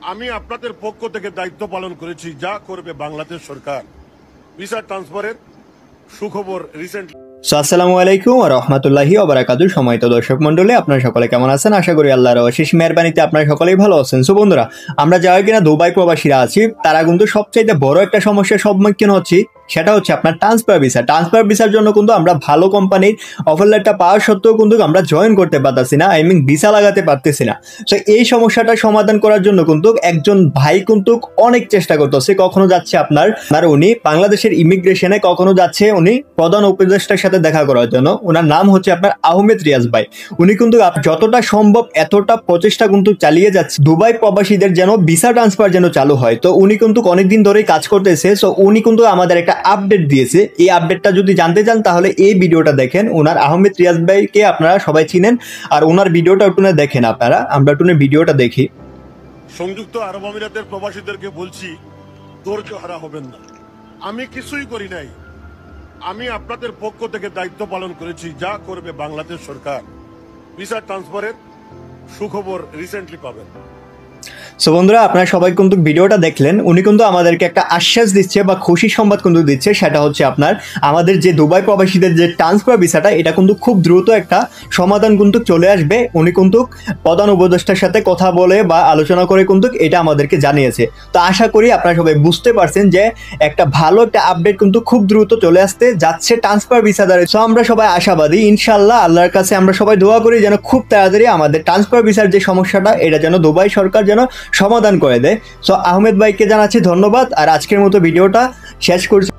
আমি আপনাদের পক্ষ থেকে দায়িত্ব পালন করেছি, যা করবে বাংলাদেশ সরকার। ভিসা ট্রান্সফারের সুখবর রিসেন্টলি। আসসালামু আলাইকুম ওয়া রাহমাতুল্লাহি ওয়া বারাকাতুহু। সম্মানিত দর্শক মণ্ডলী, আপনারা সকলে কেমন আছেন? আশা করি আল্লাহর অশেষ মেহেরবানিতে আপনারা সকলেই ভালো আছেন। সো বন্ধুরা, আমরা যারা কিনা দুবাই প্রবাসীরা আছি, তারা কিন্তু সবচাইতে বড় একটা সমস্যার সম্মুখীন হচ্ছি, সেটা হচ্ছে আপনার ট্রান্সফার ভিসা। ট্রান্সফার ভিসার জন্য কিন্তু আমরা ভালো কোম্পানির অফার লেটারটা পাওয়া সত্ত্বেও কিন্তু আমরা জয়েন করতে পারতেছি না, আই মিন ভিসা লাগাতে পারতেছি না। সো এই সমস্যাটা সমাধান করার জন্য কিন্তু একজন ভাই কিন্তু অনেক চেষ্টা করতেছে। কখনো যাচ্ছে আপনার উনি বাংলাদেশের ইমিগ্রেশনে, কখনো যাচ্ছে উনি প্রধান উপদেষ্টার সাথে দেখা করার জন্য। ওনার নাম হচ্ছে আপনার আহমেদ রিয়াজ ভাই। উনি কিন্তু যতটা সম্ভব এতটা প্রচেষ্টা কিন্তু চালিয়ে যাচ্ছে দুবাই প্রবাসীদের যেন ভিসা ট্রান্সফার যেন চালু হয়। তো উনি কিন্তু অনেকদিন ধরেই কাজ করতেছে। সো উনি কিন্তু আমাদের একটা আপডেট দিয়েছে। এই আপডেটটা যদি জানতে চান তাহলে এই ভিডিওটা দেখেন। ওনার আহমেদ রিয়াজ ভাইকে আপনারা সবাই চিনেন, আর ওনার ভিডিওটা একটু দেখেন আপনারা। আমরা একটু ভিডিওটা দেখি। সংযুক্ত আরব আমিরাতের প্রবাসীদেরকে বলছি, ধৈর্য হারা হবেন না। আমি কিছুই করি নাই। আমি আপনাদের পক্ষ থেকে দায়িত্ব পালন করেছি, যা করবে বাংলাদেশ সরকার। ভিসা ট্রান্সফারের সুখবর রিসেন্টলি পাবেন। সো বন্ধুরা, আপনারা সবাই কিন্তু ভিডিওটা দেখলেন। উনি কিন্তু আমাদেরকে একটা আশ্বাস দিচ্ছে বা খুশি সংবাদ কিন্তু দিচ্ছে, সেটা হচ্ছে আপনার আমাদের যে দুবাই প্রবাসীদের যে ট্রান্সফার ভিসাটা, এটা কিন্তু খুব দ্রুত একটা সমাধান কিন্তু চলে আসবে। উনি কিন্তু প্রধান উপদেষ্টার সাথে কথা বলে বা আলোচনা করে কিন্তু এটা আমাদেরকে জানিয়েছে। তো আশা করি আপনারা সবাই বুঝতে পারছেন যে একটা ভালো একটা আপডেট কিন্তু খুব দ্রুত চলে আসতে যাচ্ছে ট্রান্সফার ভিসা দ্বারা। সো আমরা সবাই আশাবাদী, ইনশাল্লাহ আল্লাহর কাছে আমরা সবাই দোয়া করি যেন খুব তাড়াতাড়ি আমাদের ট্রান্সফার ভিসার যে সমস্যাটা, এটা যেন দুবাই সরকার যেন সমাধান করে দেয়। সো আহমেদ ভাইকে জানাচ্ছি ধন্যবাদ, আর আজকের মতো ভিডিওটা শেষ করছি।